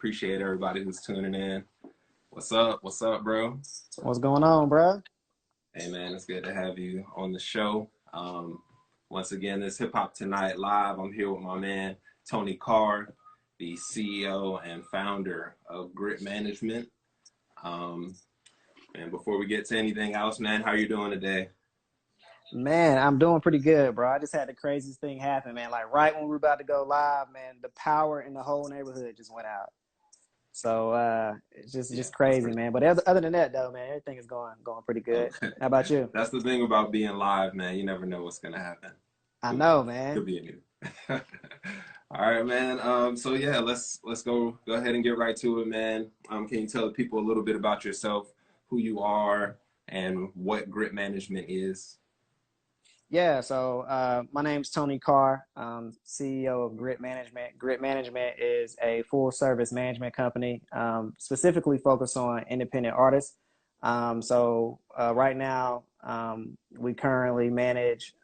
appreciate everybody who's tuning in. What's up? What's up, bro? What's going on, bro? Hey, man, it's good to have you on the show. Once again, this Hip Hop Tonight live. I'm here with my man, Tony Carr, the CEO and founder of GRIT Management. And before we get to anything else, man, how you doing today? Man, I'm doing pretty good, bro. I just had the craziest thing happen, man. Like right when we were about to go live, man, the power in the whole neighborhood just went out. So it's just crazy, man. But other than that, though, man, everything is going pretty good. Okay. How about you? That's the thing about being live, man. You never know what's gonna happen. I know, man. Could be a new. All right, man. So yeah, let's go ahead and get right to it, man. Can you tell the people a little bit about yourself, who you are, and what GRIT Management is? Yeah, so my name's Tony Carr, CEO of GRIT Management. GRIT Management is a full-service management company, specifically focused on independent artists. Right now, we currently manage,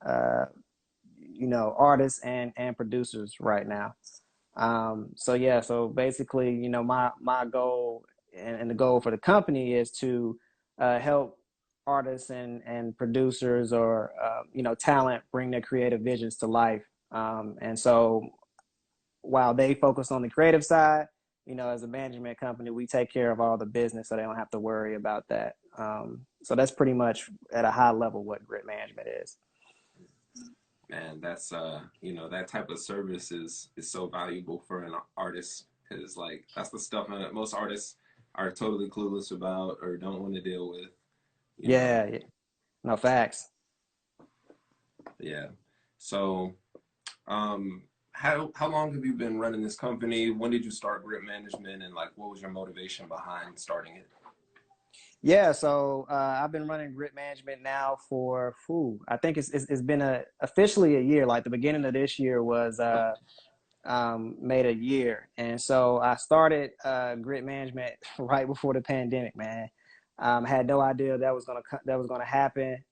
artists and producers right now. So basically, my goal and the goal for the company is to help artists and producers or talent bring their creative visions to life. And so while they focus on the creative side, as a management company, we take care of all the business so they don't have to worry about that. So that's pretty much at a high level what GRIT Management is. Man, that's that type of service is so valuable for an artist, because like that's the stuff that most artists are totally clueless about or don't want to deal with. Yeah, no facts. Yeah. So, how long have you been running this company? When did you start GRIT Management, and like what was your motivation behind starting it? Yeah, so I've been running GRIT Management now for I think it's been officially a year. Like the beginning of this year was made a year, and so I started GRIT Management right before the pandemic, man. Had no idea that was gonna happen.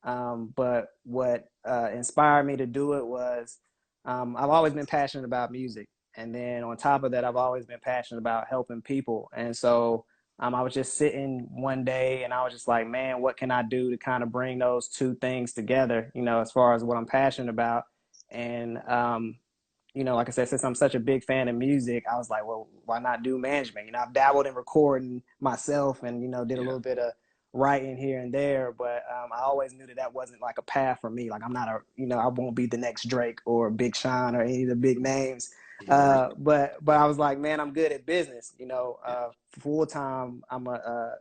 But what inspired me to do it was I've always been passionate about music, and then on top of that, I've always been passionate about helping people. And so I was just sitting one day, and I was just like, man, what can I do to kind of bring those two things together? As far as what I'm passionate about, and like I said, since I'm such a big fan of music, I was like, well, why not do management? I've dabbled in recording myself and, did a little bit of writing here and there, but I always knew that wasn't like a path for me. Like I'm not I won't be the next Drake or Big Sean or any of the big names. But I was like, man, I'm good at business. Full time, I'm a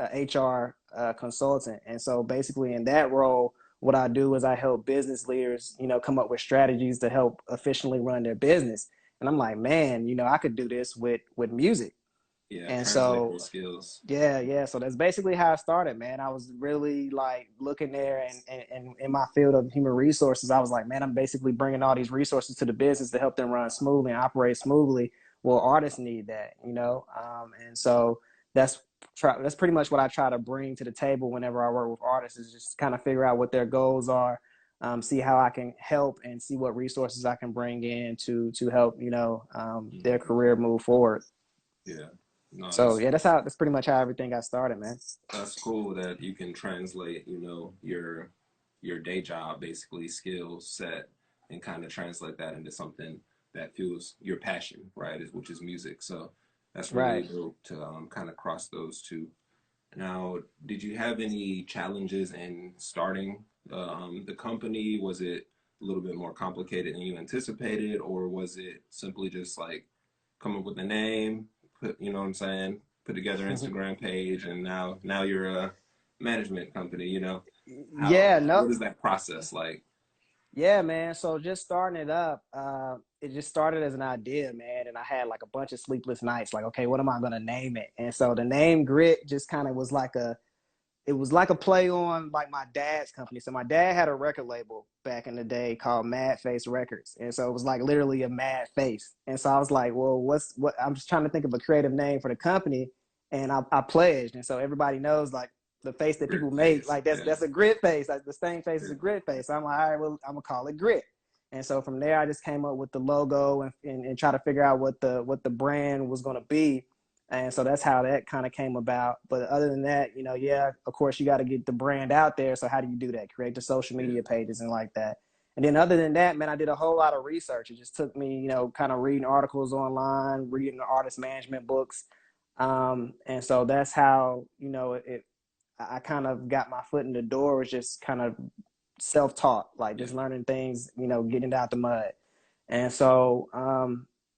HR consultant. And so basically in that role, what I do is I help business leaders, come up with strategies to help efficiently run their business. And I'm like, man, I could do this with music. Yeah, and translate so those skills. yeah. So that's basically how I started, man. I was really like looking there and in my field of human resources, I was like, man, I'm basically bringing all these resources to the business to help them run smoothly and operate smoothly. Well, artists need that, and so that's pretty much what I try to bring to the table whenever I work with artists, is just kind of figure out what their goals are, see how I can help, and see what resources I can bring in to help, their career move forward. Yeah. No, So yeah, that's pretty much how everything got started, man. that's cool that you can translate, your day job basically skill set and kind of translate that into something that fuels your passion, right? Which is music. So that's really Right. dope to kind of cross those two. Now, did you have any challenges in starting the company? Was it a little bit more complicated than you anticipated, or was it simply just like come up with a name, you know what I'm saying, put together an Instagram page, and now you're a management company, Yeah, no. what is that process like? Yeah, man. So just starting it up, it just started as an idea, man. And I had like a bunch of sleepless nights, like, okay, what am I gonna name it? And so the name Grit just kind of was like it was like a play on like my dad's company. So my dad had a record label back in the day called Mad Face Records. And so it was like literally a mad face. And so I was like, well, what I'm just trying to think of a creative name for the company. And I pledged. And so everybody knows like the face that Grit people make, face, like yeah. that's a grit face. Like the same face is Yeah. a grit face. So I'm like, all right, well, I'm gonna call it Grit. And so from there, I just came up with the logo and try to figure out what the brand was going to be. And so that's how that kind of came about. But other than that, you know, yeah, of course, you got to get the brand out there. So how do you do that? Create the social Yeah. media pages and like that. And then other than that, man, I did a whole lot of research. It just took me, you know, kind of reading articles online, reading the artist management books. And so that's how, you know, I kind of got my foot in the door, was just kind of self-taught, like Yeah. just learning things, you know, getting it out the mud. And so,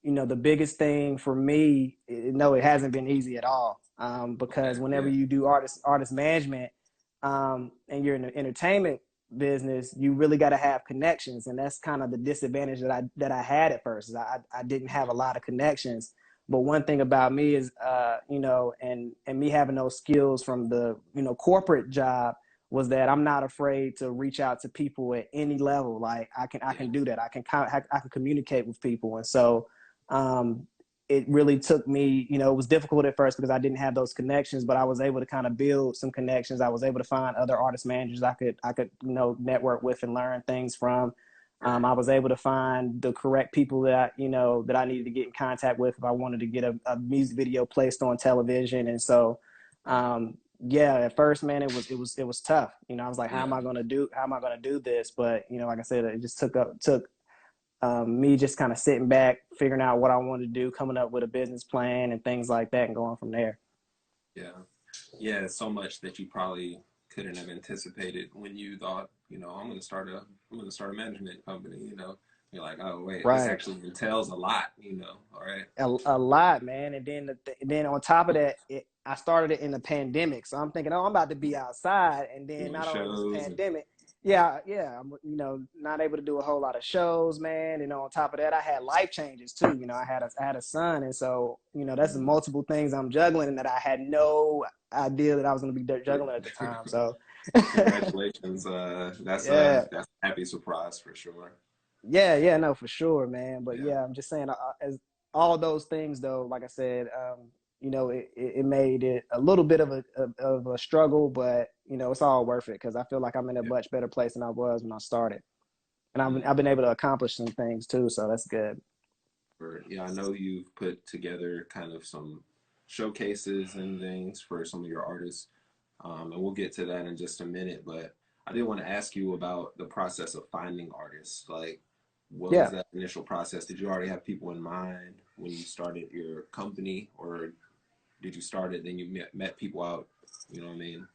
you know, the biggest thing for me, no, it hasn't been easy at all. Okay. Because whenever Yeah. you do artist management, and you're in the entertainment business, you really got to have connections, and that's kind of the disadvantage that I had at first. Is I didn't have a lot of connections. But one thing about me is, you know, and me having those skills from the, you know, corporate job, was that I'm not afraid to reach out to people at any level. Like I Yeah. can do that. I can communicate with people. And so, um, it really took me, you know, it was difficult at first because I didn't have those connections, but I was able to kind of build some connections. I was able to find other artist managers I could, you know, network with and learn things from. Right. I was able to find the correct people you know, that I needed to get in contact with if I wanted to get a music video placed on television. And so, Right. yeah, at first, man, it was tough. You know, I was like, Yeah. how am I gonna do this? But, you know, like I said, it just took me just kind of sitting back, figuring out what I wanted to do, coming up with a business plan and things like that, and going from there. Yeah. Yeah. So much that you probably couldn't have anticipated when you thought, you know, I'm gonna start a management company. You know, you're like, oh wait, this Right. actually entails a lot. You know. All right. A lot, man. And then on top of that, I started it in the pandemic. So I'm thinking, oh, I'm about to be outside. And then Doing not only was the shows and pandemic, yeah, I'm, you know, not able to do a whole lot of shows, man. And on top of that, I had life changes too. You know, I had a son, and so, you know, that's mm, multiple things I'm juggling, and that I had no idea that I was going to be juggling at the time. So congratulations. yeah, That's a happy surprise for sure. yeah, no, for sure, man. But Yeah. yeah, I'm just saying, as all those things, though, like I said, you know, it made it a little bit of a struggle, but you know, it's all worth it because I feel like I'm in a Yeah. much better place than I was when I started, and I've Mm. been able to accomplish some things too, so that's good. Yeah, I know you've put together kind of some showcases and things for some of your artists, and we'll get to that in just a minute. But I did want to ask you about the process of finding artists. Like, what was Yeah. that initial process? Did you already have people in mind when you started your company, or did you start it then you met people out? You know what I mean?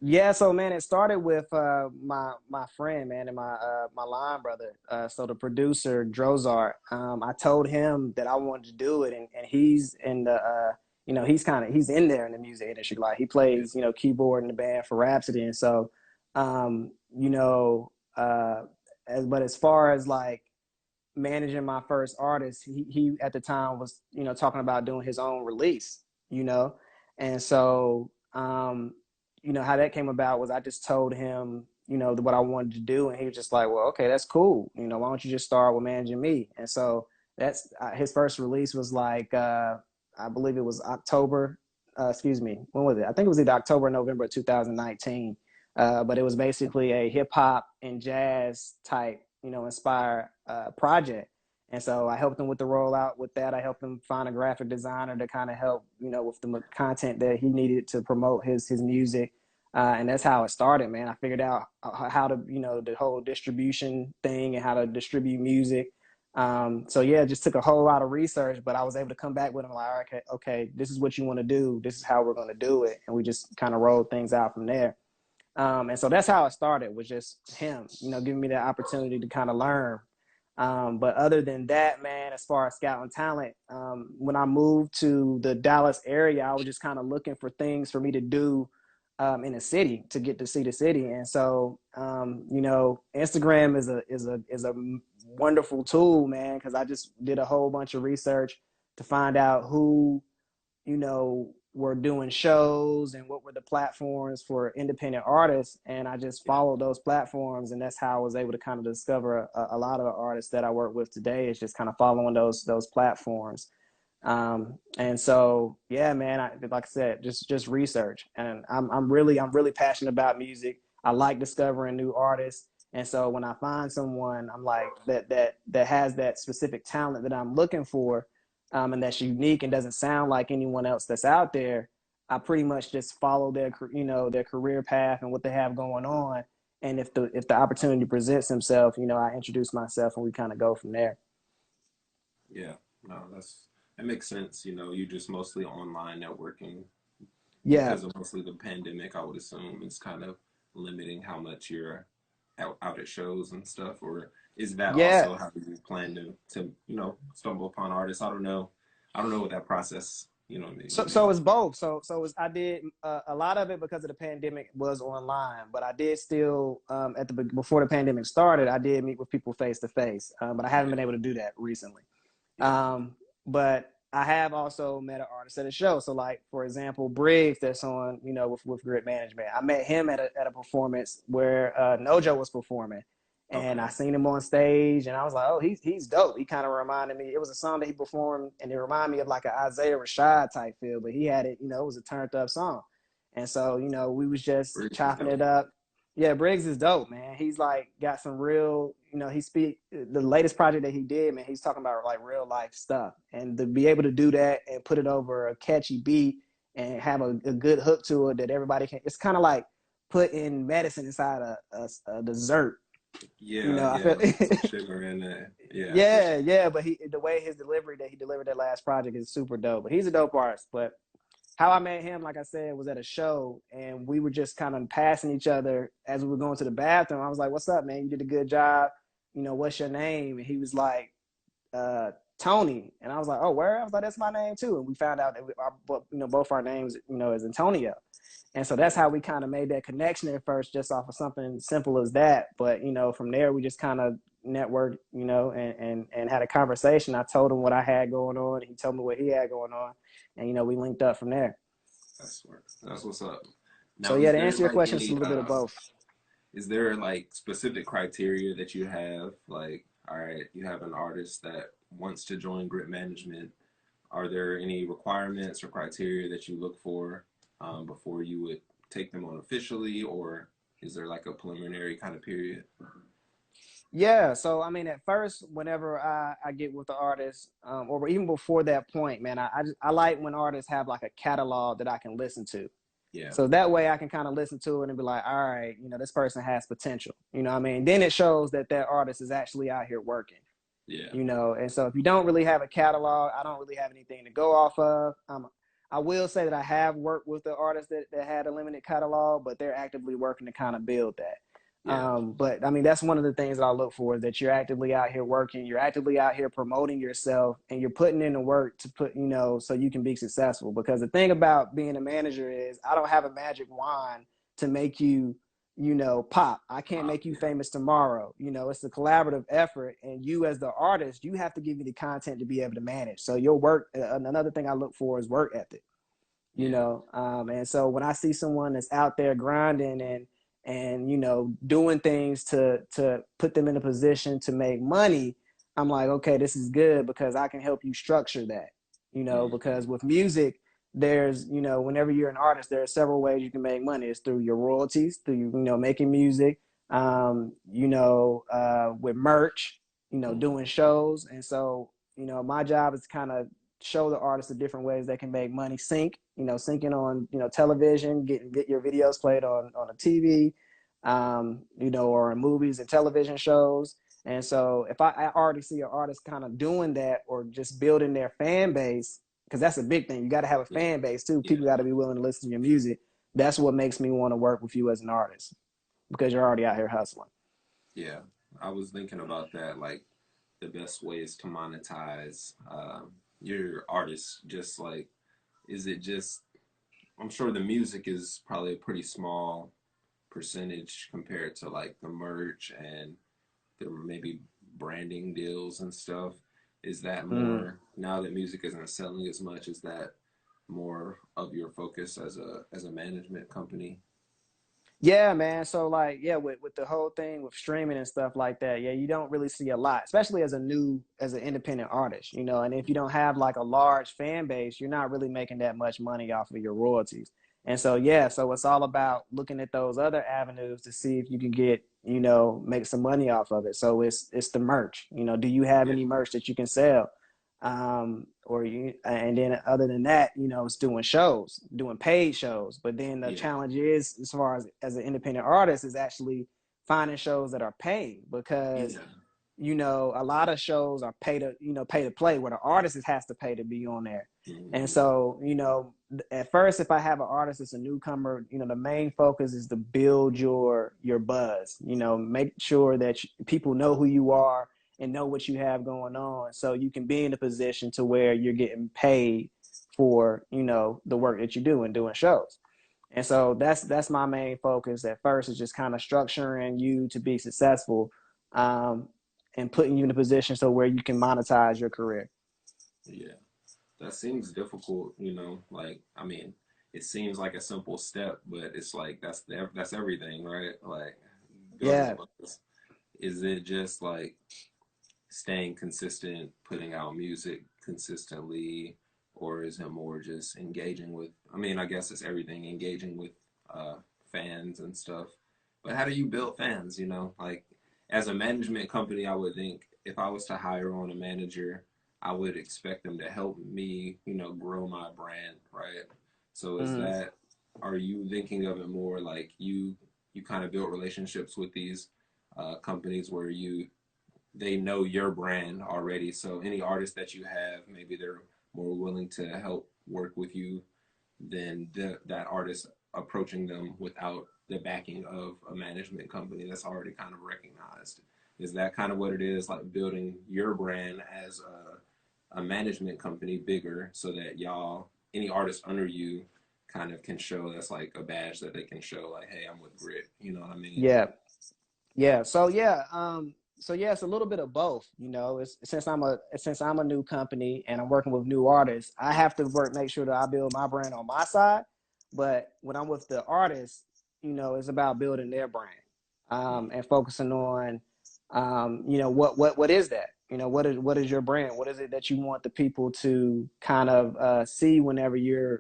Yeah, so man, it started with my friend, man, and my line brother. So the producer Drozart, I told him that I wanted to do it, and he's in the you know, he's in there in the music industry. Like he Yeah, plays, you know, keyboard in the band for Rhapsody, and so you know, but as far as like managing my first artist, he at the time was, you know, talking about doing his own release, you know. And so you know, how that came about was I just told him, you know, what I wanted to do, and he was just like, well, okay, that's cool, you know, why don't you just start with managing me? And so that's his first release was like I believe it was October, excuse me, when was it? I think it was either October or November 2019. But it was basically a hip hop and jazz type, you know, inspired project. And so I helped him with the rollout with that. I helped him find a graphic designer to kind of help, you know, with the content that he needed to promote his music. And that's how it started, man. I figured out how to, you know, the whole distribution thing and how to distribute music. So yeah, it just took a whole lot of research, but I was able to come back with him like, okay, this is what you want to do. This is how we're going to do it. And we just kind of rolled things out from there. And so that's how it started, was just him, you know, giving me the opportunity to kind of learn. But other than that, man, as far as scouting talent, when I moved to the Dallas area, I was just kind of looking for things for me to do in the city to get to see the city. And so, you know, Instagram is a wonderful tool, man, because I just did a whole bunch of research to find out who, you know, were doing shows and what were the platforms for independent artists. And I just yeah, followed those platforms. And that's how I was able to kind of discover a lot of the artists that I work with today, is just kind of following those platforms. And so, yeah, man, like I said, just research. And I'm really passionate about music. I like discovering new artists. And so when I find someone, I'm like that has that specific talent that I'm looking for, and that's unique and doesn't sound like anyone else that's out there, I pretty much just follow their their career path and what they have going on. And if the opportunity presents himself, I introduce myself and we kind of go from there. Yeah, no, that makes sense. You just mostly online networking Yeah, because of mostly the pandemic. I would assume it's kind of limiting how much you're out at shows and stuff. Or is that yeah. also how you plan to stumble upon artists? I don't know. I don't know what that process. What I mean, So would be so like. it's both. I did a lot of it because of the pandemic was online, but I did still before the pandemic started, I did meet with people face to face, but I haven't Yeah, been able to do that recently. yeah. But I have also met an artist at a show. So like for example, Briggs, that's on with Grit Management. I met him at a performance where Nojo was performing, and I Okay. seen him on stage, and I was like, oh, he's dope. He kind of reminded me. It was a song that he performed, and it reminded me of like an Isaiah Rashad type feel, but he had it. It was a turned up song, and so we was just Briggs is chopping dope. it up. Yeah, Briggs is dope, man. He's like got some real, he speak the latest project that he did, man. He's talking about like real life stuff, and to be able to do that and put it over a catchy beat and have a good hook to it that everybody can. It's kind of like putting medicine inside a dessert. Yeah, I yeah. feel. Like some sugar in there. Yeah, for Yeah, sure. yeah, but the way his delivery that he delivered that last project is super dope. But he's a dope artist. But how I met him, like I said, was at a show, and we were just kind of passing each other as we were going to the bathroom. I was like, "What's up, man? You did a good job. What's your name?" And he was like, "Tony." And I was like, "Oh, where?" I was like, "That's my name too." And we found out that both our names, is Antonio. And so that's Yeah, how we kind of made that connection at first, just off of something simple as that. But from there, we just kind of networked, and had a conversation. I told him what I had going on. He told me what he had going on, and we linked up from there. that's what's up. So Now, yeah, to answer your question, it's a little bit of both. is there like specific criteria that you have? Like, all right, you have an artist that wants to join Grit Management. Are there any requirements or criteria that you look for before you would take them on officially, or is there like a preliminary kind of period? Yeah, so I mean, at first, whenever I get with the artist, or even before that point, man, I like when artists have like a catalog that I can listen to. Yeah, So that way I can kind of listen to it and be like, all right, this person has potential. What I mean? Then it shows that that artist is actually out here working. yeah, And so if you don't really have a catalog, I don't really have anything to go off of. I will say that I have worked with the artists that had a limited catalog, but they're actively working to kind of build that. yeah, But I mean, that's one of the things that I look for is that you're actively out here working, you're actively out here promoting yourself, and you're putting in the work to so you can be successful. Because the thing about being a manager is I don't have a magic wand to make you, pop. I can't make you yeah, famous tomorrow. It's a collaborative effort, and you as the artist, you have to give me the content to be able to manage. So your work, another thing I look for is work ethic. yeah, And so when I see someone that's out there grinding and doing things to put them in a position to make money, I'm like, okay, this is good because I can help you structure that. mm-hmm. Because with music, there's whenever you're an artist, there are several ways you can make money. It's through your royalties, through making music, with merch, Mm-hmm. doing shows. And so my job is kind of show the artists the different ways they can make money. Syncing on television, get your videos played on a TV, or in movies and television shows. And so if I already see an artist kind of doing that or just building their fan base, because that's a big thing. You got to have a Yeah, fan base too. yeah, People got to be willing to listen to your music. That's what makes me want to work with you as an artist because you're already out here hustling. yeah. I was thinking about that. Like, the best way is to monetize your artist. Just like, is it just? I'm sure the music is probably a pretty small percentage compared to like the merch and the maybe branding deals and stuff. Is that Mm. more now that music isn't selling as much? Is that more of your focus as a management company? Yeah, man. So like, yeah, with the whole thing with streaming and stuff like that, yeah, you don't really see a lot, especially as an independent artist, And if you don't have like a large fan base, you're not really making that much money off of your royalties. And so, yeah, so it's all about looking at those other avenues to see if you can get, you know, make some money off of it. So it's the merch. You know, do you have Yeah, any merch that you can sell? Or you, and then other than that, you know, it's doing shows, doing paid shows. But then the yeah, challenge is, as far as an independent artist, is actually finding shows that are paid, because yeah. you know, a lot of shows are pay to, you know, pay to play, where the artist has to pay to be on there. And Hmm. so, you know, at first, if I have an artist that's a newcomer, you know, the main focus is to build your buzz. You know, make sure that people know who you are and know what you have going on, so you can be in a position to where you're getting paid for, you know, the work that you do and doing shows. And so that's my main focus at first, is just kind of structuring you to be successful, um, and putting you in a position so where you can monetize your career. Yeah. That seems difficult, you know. Like, I mean, it seems like a simple step, but it's like that's everything, right? Like, building a Yeah, buzz. Is it just like staying consistent, putting out music consistently, or is it more just engaging with? I mean, I guess it's everything, engaging with uh, fans and stuff. But how do you build fans? You know, like as a management company, I would think if I was to hire on a manager, I would expect them to help me, you know, grow my brand, right? So is mm-hmm. that, are you thinking of it more like you kind of build relationships with these companies where they know your brand already. So any artist that you have, maybe they're more willing to help work with you than that artist approaching them without the backing of a management company that's already kind of recognized. Is that kind of what it is, like building your brand as a management company bigger so that y'all, any artist under you, kind of can show that's like a badge that they can show, like, hey, I'm with Grit. You know what I mean? Yeah, yeah. So yeah, so yeah, it's a little bit of both. You know, it's since I'm a new company and I'm working with new artists, I have to make sure that I build my brand on my side. But when I'm with the artists, you know, it's about building their brand, Mm, and focusing on, you know, what is that? You know, what is your brand? What is it that you want the people to kind of see whenever you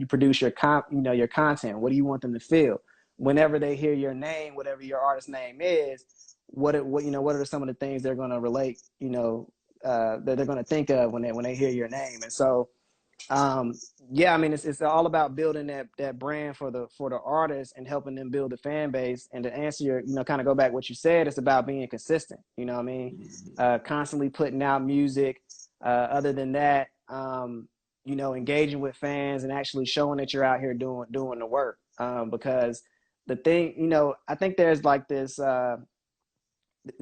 produce you know, your content? What do you want them to feel whenever they hear your name, whatever your artist name is? What you know, what are some of the things they're going to relate, you know, that they're going to think of when they hear your name? And so, um, yeah, I mean, it's all about building that brand for the artist and helping them build the fan base. And to answer your, you know, kind of go back what you said, it's about being consistent. You know what I mean? mm, Constantly putting out music. Other than that, you know, engaging with fans and actually showing that you're out here doing the work. Because the thing, you know, I think there's like this,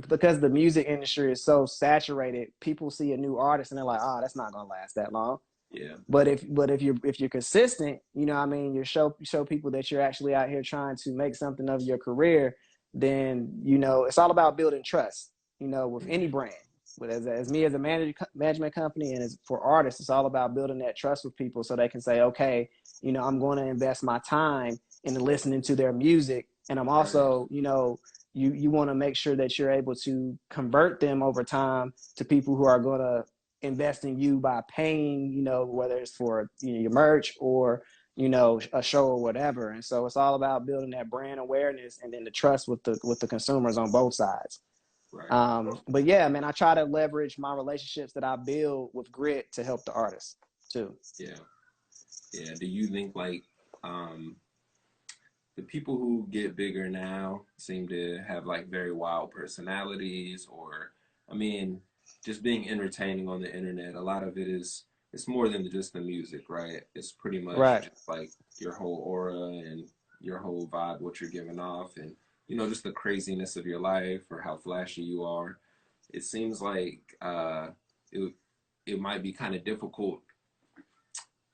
because the music industry is so saturated, people see a new artist and they're like, oh, that's not gonna last that long. yeah, But if you're consistent, you know what I mean, you show people that you're actually out here trying to make something of your career, then you know it's all about building trust, you know, with any mm, brand. But as me as a management company, and as for artists, it's all about building that trust with people so they can say, okay, you know, I'm going to invest my time into listening to their music. And I'm right, also, you know, you want to make sure that you're able to convert them over time to people who are going to invest in you by paying, you know, whether it's for, you know, your merch or, you know, a show or whatever. And so it's all about building that brand awareness and then the trust with the consumers on both sides. right, But yeah, man, I try to leverage my relationships that I build with Grit to help the artists too. yeah, yeah. Do you think like um the people who get bigger now seem to have like very wild personalities, or I mean just being entertaining on the internet, a lot of it is, it's more than just the music, right? It's pretty much Right. just like your whole aura and your whole vibe, what you're giving off, and you know, just the craziness of your life or how flashy you are. It seems like it it might be kind of difficult.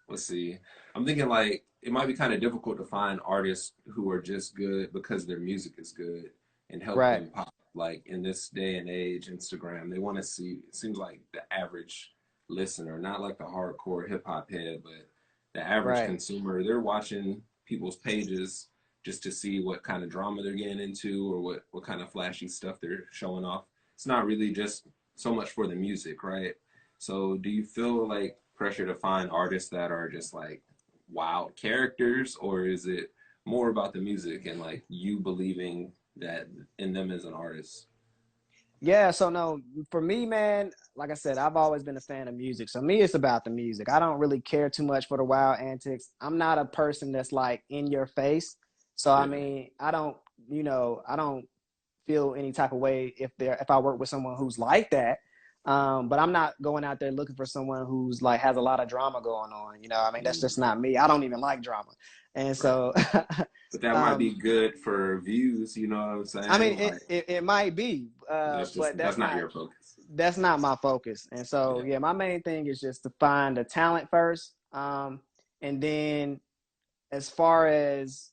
Let's see. I'm thinking like it might be kind of difficult to find artists who are just good because their music is good and help Right. them pop. Like in this day and age, Instagram, they want to see, it seems like the average listener, not like the hardcore hip hop head, but the average Right. consumer, they're watching people's pages just to see what kind of drama they're getting into or what kind of flashy stuff they're showing off. It's not really just so much for the music, right? So do you feel like pressure to find artists that are just like wild characters, or is it more about the music and like you believing that in them as an artist? Yeah, so no, for me, man, like I said, I've always been a fan of music. So me, it's about the music. I don't really care too much for the wild antics. I'm not a person that's like in your face. So I Yeah, mean, I don't feel any type of way if I work with someone who's like that. But I'm not going out there looking for someone who's like has a lot of drama going on. I mean, that's mm, just not me. I don't even like drama. And right. so But that might be um good for views, you know what I'm I mean, saying? it, Like it, it might be, but that's not your focus. that's not my focus. And so, Yeah, yeah, my main thing is just to find the talent first. And then as far as,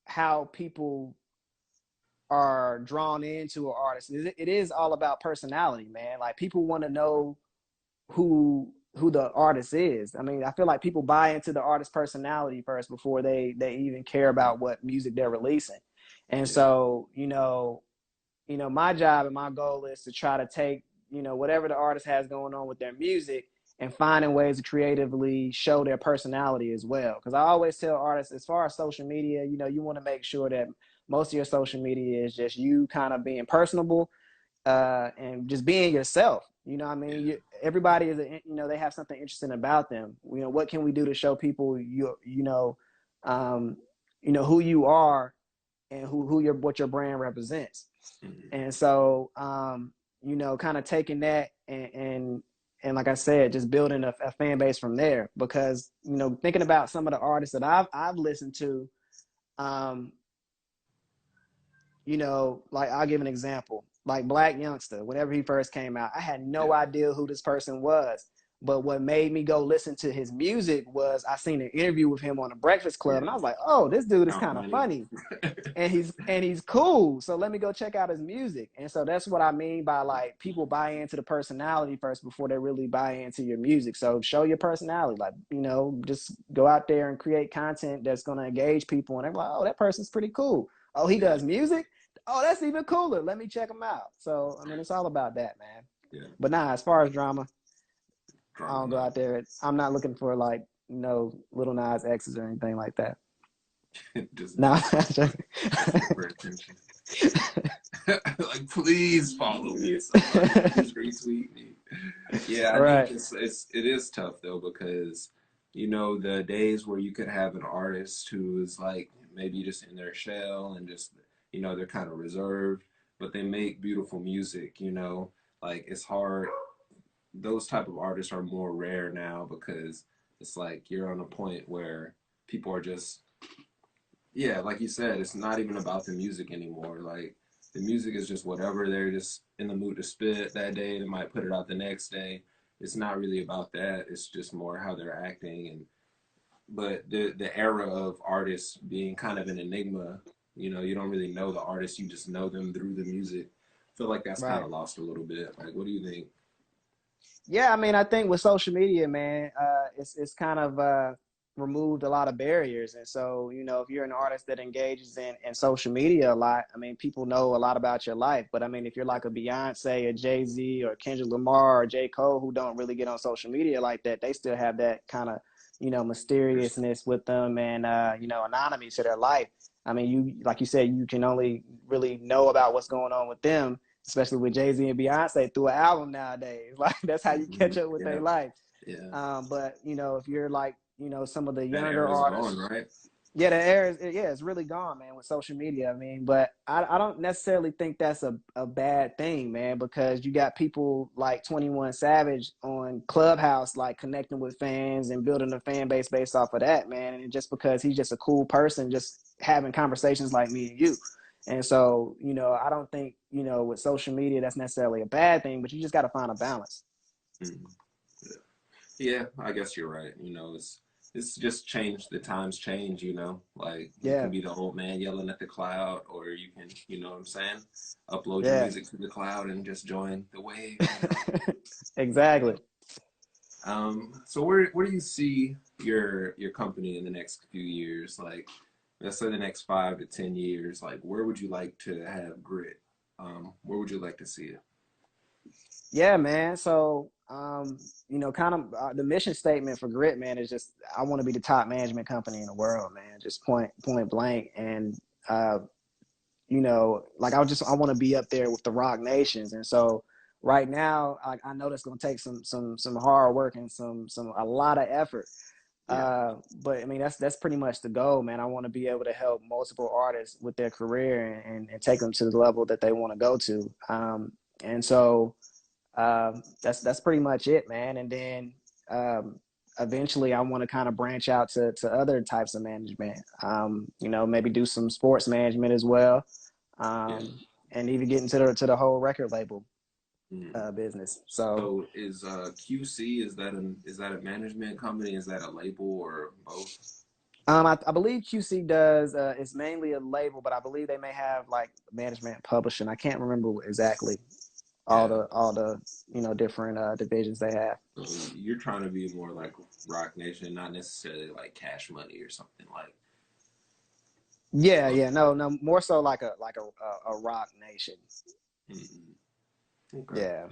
how people are drawn into an artist, it is all about personality, man. Like people want to know who the artist is. I mean, I feel like people buy into the artist's personality first before they even care about what music they're releasing. And yeah, so, my job and my goal is to try to take, whatever the artist has going on with their music and finding ways to creatively show their personality as well. Because I always tell artists, as far as social media, you want to make sure that most of your social media is just you kind of being personable and just being yourself. I mean, yeah, everybody is, they have something interesting about them. What can we do to show people um, who you are and what your brand represents. mhm, And so, kind of taking that and like I said, just building a fan base from there. Because thinking about some of the artists that I've listened to, um, like I'll give an example. Like Black Youngster, whenever he first came out, I had no yeah, idea who this person was. But what made me go listen to his music was I seen an interview with him on the Breakfast Club, and I yeah. was like, "Oh, this dude is How kind of funny. funny." And he's cool. So let me go check out his music. And so that's what I mean by like people buy into the personality first before they really buy into your music. So show your personality. Like, just go out there and create content that's gonna engage people and they're like, oh, that person's pretty cool. Oh, he Yeah, does music? Oh, that's even cooler. Let me check him out. So I mean it's all about that, man. yeah. But nah, as far as drama, I Drama, don't go no. out there. I'm not looking for like, Little Nas X's or anything like that. Just No. begging asking for attention. Like, please follow me, somebody. Please retweet me. Yeah, I think Right. it is tough though because the days where you could have an artist who is like maybe just in their shell and just they're kind of reserved, but they make beautiful music. Like it's hard. Those type of artists are more rare now because it's like you're on a point where people are just yeah, like you said, it's not even about the music anymore. Like the music is just whatever they're just in the mood to spit that day. They might put it out the next day. It's not really about that. It's just more how they're acting and but the era of artists being kind of an enigma, you don't really know the artist, you just know them through the music. I feel like that's kind Right. of lost a little bit. Like what do you think? Yeah, I mean, I think with social media, man, it's kind of removed a lot of barriers. And so, if you're an artist that engages in social media a lot, I mean, people know a lot about your life. But I mean, if you're like a Beyonce or Jay-Z or Kendrick Lamar or J. Cole who don't really get on social media like that, they still have that kind of, mysteriousness with them and anonymity to their life. I mean, like you said, you can only really know about what's going on with them, especially with Jay-Z and Beyonce, through an album nowadays. Like that's how you Hmm. catch up with Yeah, their life. yeah. But if you're like, some of the That younger era's gone, artists, right? yeah, the air is yeah, it's really gone, man, with social media. I mean, but I don't necessarily think that's a bad thing, man, because you got people like 21 Savage on Clubhouse, like connecting with fans and building a fan base based off of that, man. And just because he's just a cool person, just having conversations like me and you. And so, I don't think, with social media that's necessarily a bad thing, but you just got to find a balance. Mhm. Yeah, I guess you're right. It's just changed. The times change. Like you can Yeah, be the old man yelling at the cloud, or you can, what I'm saying, upload your yeah. music to the cloud and just join the wave. Yeah. Exactly. So where do you see your company in the next few years? Like, let's say the next 5 to 10 years. Like, where would you like to have grit? Where would you like to see it? Yeah, man. So you know, kind of the mission statement for Grit, man, is just I want to be the top management company in the world, man. Just point blank. And you know, like I want to be up there with the Rock Nations. And so right now, I know that's going to take some hard work and a lot of effort. Yeah. But I mean, that's pretty much the goal, man. I want to be able to help multiple artists with their career and take them to the level that they want to go to. And so that's pretty much it, man. And then eventually, I want to kind of branch out to other types of management. You know, maybe do some sports management as well, Yeah. and even get into the whole record label Mm. business. So. So is QC, is that a management company? Is that a label or both? I believe QC does. It's mainly a label, but I believe they may have like management and publishing. I can't remember exactly Yeah. all the you know different divisions they have. So you're trying to be more like Rock Nation, not necessarily like Cash Money or something like. Yeah, yeah, no, more so like a Rock Nation. Mm-mm. Okay. Yeah,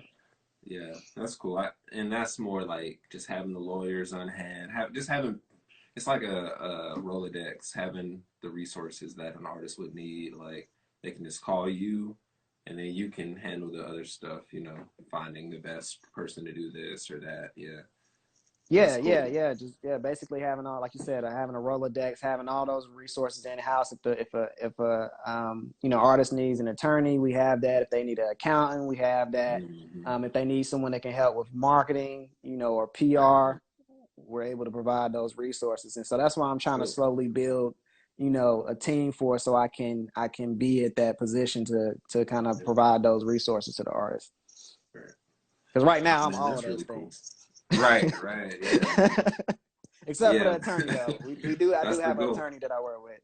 Yeah, that's cool. And that's more like just having the lawyers on hand, just having it's like a Rolodex, having the resources that an artist would need. Like they can just call you, and then you can handle the other stuff. You know, finding the best person to do this or that. Yeah, that's cool. Just basically having all, like you said, having a Rolodex, having all those resources in house. If a you know artist needs an attorney, we have that. If they need an accountant, we have that. Mm-hmm. If they need someone that can help with marketing, you know, or Right. PR, we're able to provide those resources. And so that's why I'm trying to So, slowly build, you know, a team for so I can be at that position to kind of provide those resources to the artist. right. Because right now I'm Man, all of that's those really cool. things. Right, right, yeah, Except for yeah. the attorney though. I do That's the have an goal. attorney that I work with.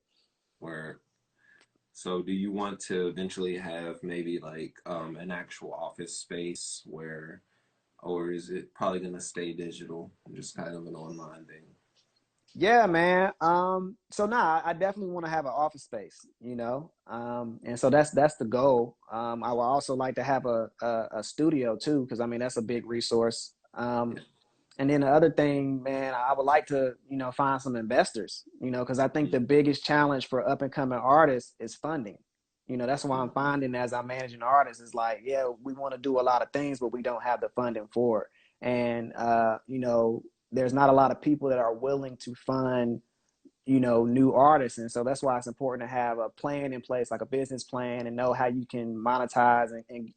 Where So do you want to eventually have maybe like an actual office space where, or is it probably gonna stay digital, just kind of an online thing? Yeah, man. So nah, I definitely want to have an office space, you know. And so that's the goal. I would also like to have a studio too, because I mean that's a big resource. Yeah. And then the other thing, man, I would like to, you know, find some investors, you know, because I think the biggest challenge for up and coming artists is funding. You know, that's why I'm Mm-hmm. finding as I'm managing artists is like, yeah, we want to do a lot of things, but we don't have the funding for it. And you know, there's not a lot of people that are willing to fund, you know, new artists. And so that's why it's important to have a plan in place, like a business plan, and know how you can monetize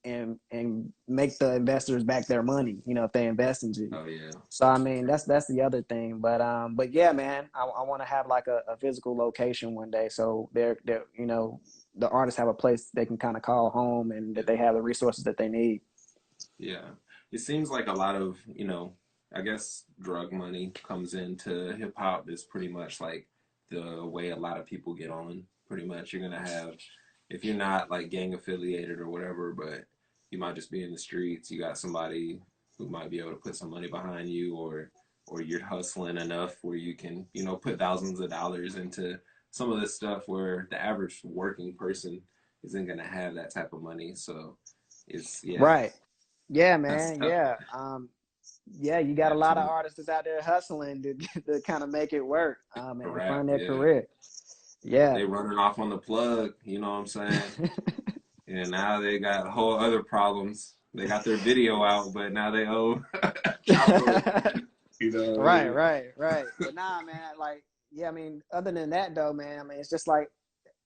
and make the investors back their money, you know, if they invest into you. Oh yeah. So I mean that's the other thing. But yeah, man, I want to have like a physical location one day. So they're you know, the artists have a place they can kind of call home and Yeah. that they have the resources that they need. Yeah. It seems like a lot of, I guess drug money comes into hip hop is pretty much like the way a lot of people get on. Pretty much you're gonna have, if you're not like gang affiliated or whatever, but you might just be in the streets, you got somebody who might be able to put some money behind you, or you're hustling enough where you can, put thousands of dollars into some of this stuff where the average working person isn't gonna have that type of money. So it's, yeah, Right. Yeah, that's man. tough. Yeah. Yeah, you got a Yeah, lot of artists that's out there hustling to kind of make it work and rap, fund their yeah. career. Yeah. They running off on the plug, you know what I'm saying? And now they got whole other problems. They got their video out, but now they owe child support. You know what I Right, mean? right. But nah, man, like, yeah, I mean, other than that though, man, I mean, it's just like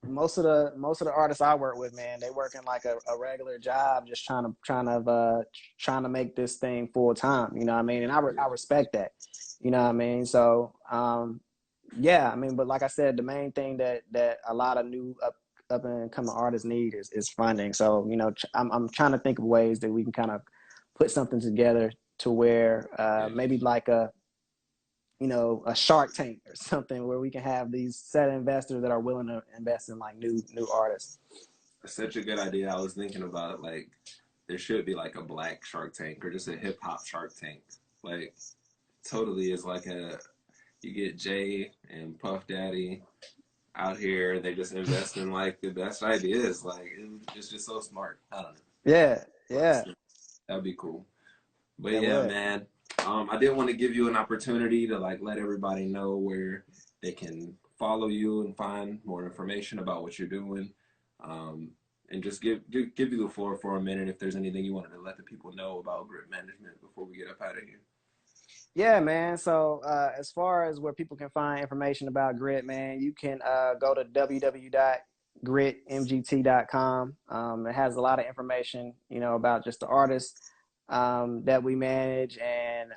most of the artists I work with, man, they working like a regular job, just trying to make this thing full time. You know what I mean? And I respect that. You know what I mean? So yeah, I mean, but like I said, the main thing that a lot of new up and coming artists need is funding. So you know, I'm trying to think of ways that we can kind of put something together to where Yeah. maybe like a you know, a Shark Tank or something where we can have these set of investors that are willing to invest in like new artists. That's such a good idea. I was thinking about like there should be like a black Shark Tank or just a hip hop Shark Tank. Like totally is like you get Jay and Puff Daddy out here. They just invest in like the best ideas. Like it's just so smart. I don't know. Yeah, But yeah. that'd be cool. But That yeah, would. man, I did want to give you an opportunity to like let everybody know where they can follow you and find more information about what you're doing. Um, and just give you the floor for a minute if there's anything you wanted to let the people know about grit management before we get up out of here. Yeah, man. So as far as where people can find information about grit, man, you can go to www.gritmgt.com. It has a lot of information, about just the artists that we manage and,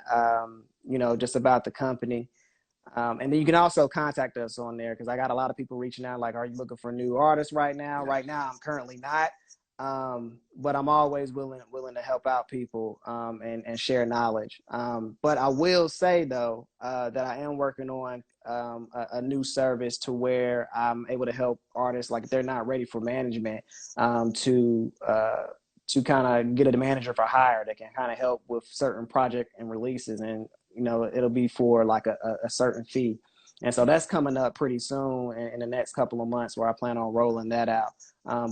just about the company. And then you can also contact us on there because I got a lot of people reaching out like, are you looking for new artists right now? Yeah. Right now, I'm currently not. But I'm always willing to help out people and share knowledge. But I will say though that I am working on a new service to where I'm able to help artists like if they're not ready for management to kind of get a manager for hire that can kind of help with certain project and releases, and it'll be for like a certain fee. And so that's coming up pretty soon in the next couple of months where I plan on rolling that out.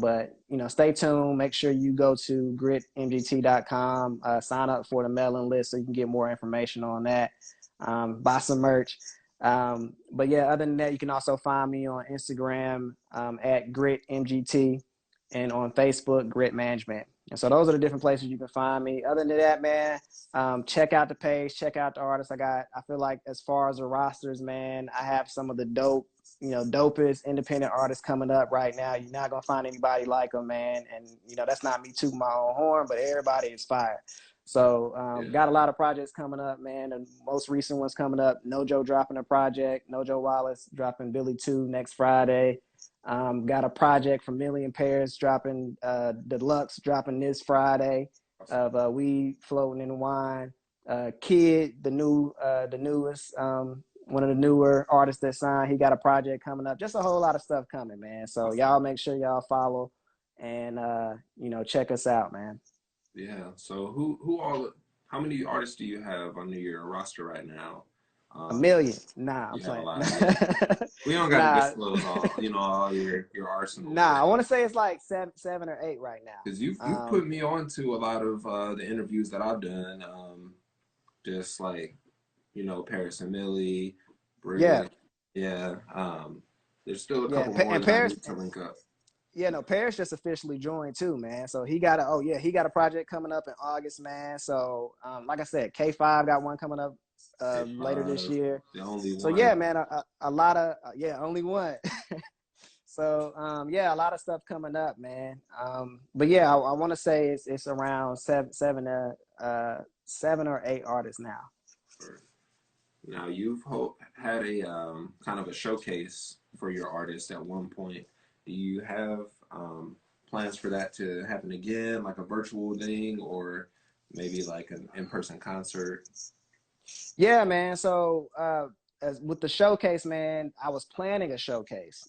But stay tuned. Make sure you go to gritmgt.com, sign up for the mailing list so you can get more information on that. Buy some merch. But yeah, other than that, you can also find me on Instagram at GRIT MGT and on Facebook, Grit Management. And so those are the different places you can find me. Other than that, man, check out the page, check out the artists I feel like as far as the rosters, man, I have some of the dopest independent artists coming up right now. You're not gonna find anybody like them, man. And that's not me tooting my own horn, but everybody is fire. So Yeah. got a lot of projects coming up, man. The most recent ones coming up. Nojo dropping a project. Nojo Wallace dropping Billy 2 next Friday. Got a project from Million Pairs dropping deluxe dropping this Friday Awesome. of weed floating in wine. Kid, the newest one of the newer artists that signed, he got a project coming up. Just a whole lot of stuff coming, man. So Awesome. y'all make sure y'all follow and check us out, man. Yeah. So who all how many artists do you have on your roster right now? A Um, million. Nah, I'm you have a playing. lot. Yeah. We don't got to Nah, disclose all, all your arsenal, nah. but I want to say it's like seven or eight right because now. you've put me on to a lot of the interviews that I've done, just like Paris and Millie, Yeah, Britt. Yeah. There's still a yeah. couple more And that I Paris, need to link up. yeah, no, Paris just officially joined too, man. So he got a project coming up in August, man. So like I said, K5 got one coming up later this K5, year. the only So yeah, one. man, a lot of only one. So yeah, a lot of stuff coming up, man. But yeah, I want to say it's around seven or eight artists now. Now had a kind of a showcase for your artist at one point. Do you have plans for that to happen again, like a virtual thing, or maybe like an in-person concert? Yeah, man. So as with the showcase, man, I was planning a showcase.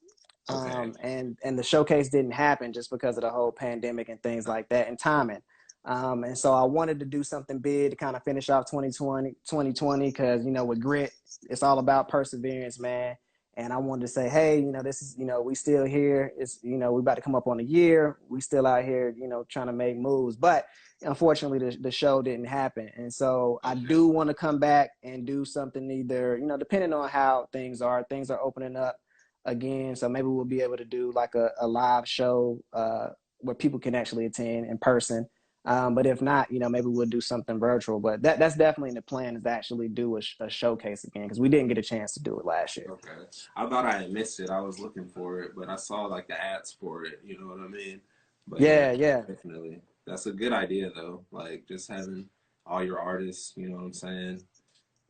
Okay. And the showcase didn't happen just because of the whole pandemic and things like that and timing. And so I wanted to do something big to kind of finish off 2020 because, with grit, it's all about perseverance, man. And I wanted to say, hey, this is, we still here. It's, we about to come up on a year. We still out here, trying to make moves. But unfortunately, the show didn't happen. And so I Okay. do want to come back and do something either, depending on how things are opening up again. So maybe we'll be able to do like a live show where people can actually attend in person. But if not, maybe we'll do something virtual. But that's definitely in the plan is to actually do a showcase again because we didn't get a chance to do it last year. Okay. I thought I had missed it. I was looking for it, but I saw like the ads for it. You know what I mean? But yeah, Yeah, yeah. definitely. That's a good idea though. Like just having all your artists. You know what I'm saying?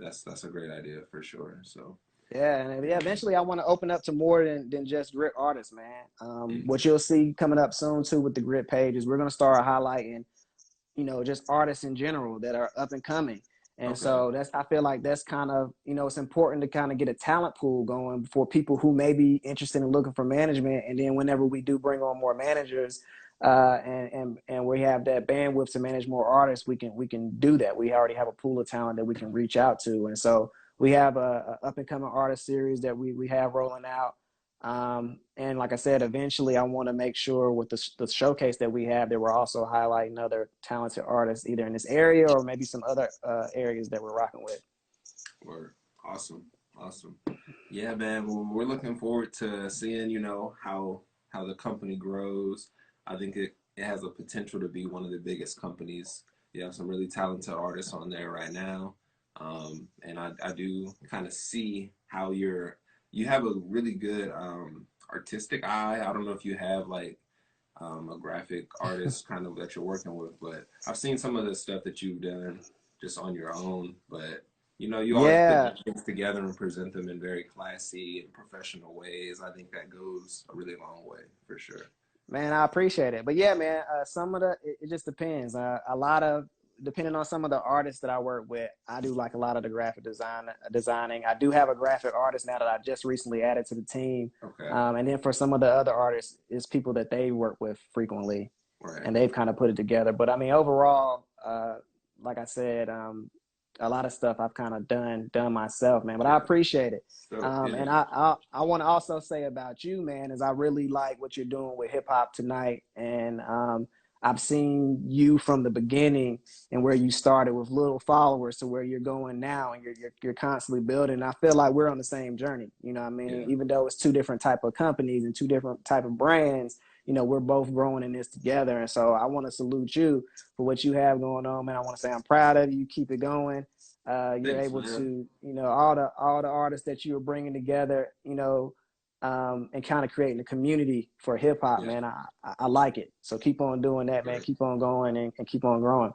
That's a great idea for sure. So. Yeah, and yeah, eventually I want to open up to more than just grit artists, man. Mm. What you'll see coming up soon too with the grit page is we're gonna start highlighting, just artists in general that are up and coming. And Okay. so I feel like that's kind of, it's important to kind of get a talent pool going for people who may be interested in looking for management. And then whenever we do bring on more managers, and we have that bandwidth to manage more artists, we can do that. We already have a pool of talent that we can reach out to. And so we have a up and coming artist series that we have rolling out. And like I said, eventually I want to make sure with the showcase that we have that we're also highlighting other talented artists either in this area or maybe some other areas that we're rocking with. Word. Awesome. Awesome. Yeah, man. Well, we're looking forward to seeing, you know, how the company grows. I think it has a potential to be one of the biggest companies. You have some really talented artists on there right now. And I do kind of see how you have a really good artistic eye. I don't know if you have like a graphic artist kind of that you're working with, but I've seen some of the stuff that you've done just on your own. But you know, you always Yeah, put things together and present them in very classy and professional ways. I think that goes a really long way for sure. man, I appreciate it. But yeah, man, some of it just depends. A lot of depending on some of the artists that I work with, I do like a lot of the graphic designing. I do have a graphic artist now that I just recently added to the team. Okay. And then for some of the other artists, it's people that they work with frequently, Right. and they've kind of put it together. But I mean, overall, like I said, a lot of stuff I've kind of done myself, man. But I Yeah. appreciate it. So yeah. And I want to also say about you, man, is I really like what you're doing with Hiphophtonight, and I've seen you from the beginning and where you started with little followers to where you're going now, and you're constantly building. I feel like we're on the same journey. You know what I mean? Yeah. Even though it's two different type of companies and two different type of brands, you know, we're both growing in this together. And so I want to salute you for what you have going on, man. I want to say I'm proud of you. Keep it going. You're Thanks, able man. to, you know, all the artists that you are bringing together, you know, and kind of creating a community for hip hop, Yeah. man. I like it. So keep on doing that, man. Right. Keep on going and keep on growing.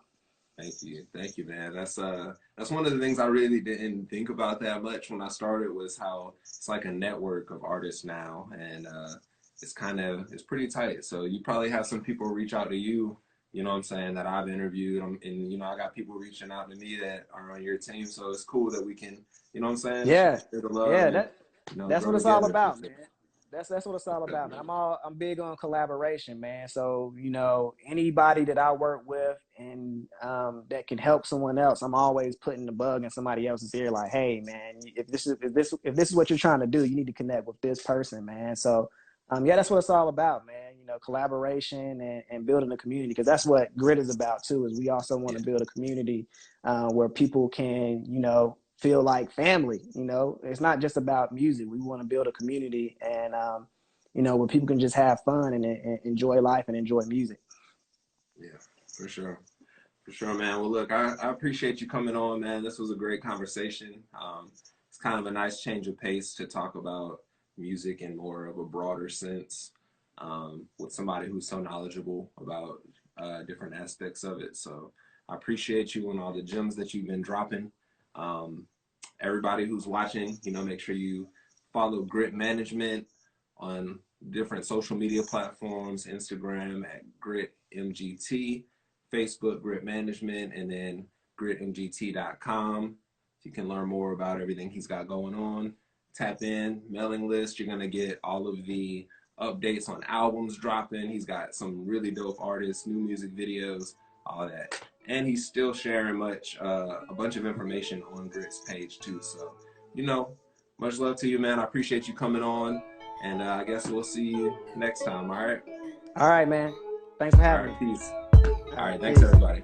Thank you, man. That's one of the things I really didn't think about that much when I started was how it's like a network of artists now, and it's pretty tight. So you probably have some people reach out to you, you know what I'm saying, that I've interviewed, and you know I got people reaching out to me that are on your team. So it's cool that we can, you know what I'm saying, Yeah, share the love yeah. and you know That's grow what it's all together. For about, man. sure. That's what it's all Okay, about, man. man. I'm big on collaboration, man. So you know, anybody that I work with and that can help someone else, I'm always putting the bug in somebody else's ear, like, hey, man, if this is what you're trying to do, you need to connect with this person, man. So yeah, that's what it's all about, man. You know, collaboration and building a community, because that's what Grit is about too. Is we also want Yeah, to build a community where people can, you know, feel like family. You know, it's not just about music. We want to build a community, and you know, where people can just have fun and enjoy life and enjoy music. yeah, for sure. For sure, man. Well, look, I appreciate you coming on, man. This was a great conversation. It's kind of a nice change of pace to talk about music in more of a broader sense with somebody who's so knowledgeable about different aspects of it. So I appreciate you and all the gems that you've been dropping. Um, Everybody who's watching, you know, make sure you follow Grit Management on different social media platforms, Instagram at Grit MGT, Facebook Grit Management, and then gritmgt.com. You can learn more about everything he's got going on. Tap in, mailing list. You're going to get all of the updates on albums dropping. He's got some really dope artists, new music videos, all that. And he's still sharing a bunch of information on Grit's page too. So, you know, much love to you, man. I appreciate you coming on. And I guess we'll see you next time. All right. All right, man. Thanks for All having right. me. Peace. All All right, right. Thanks, peace. everybody.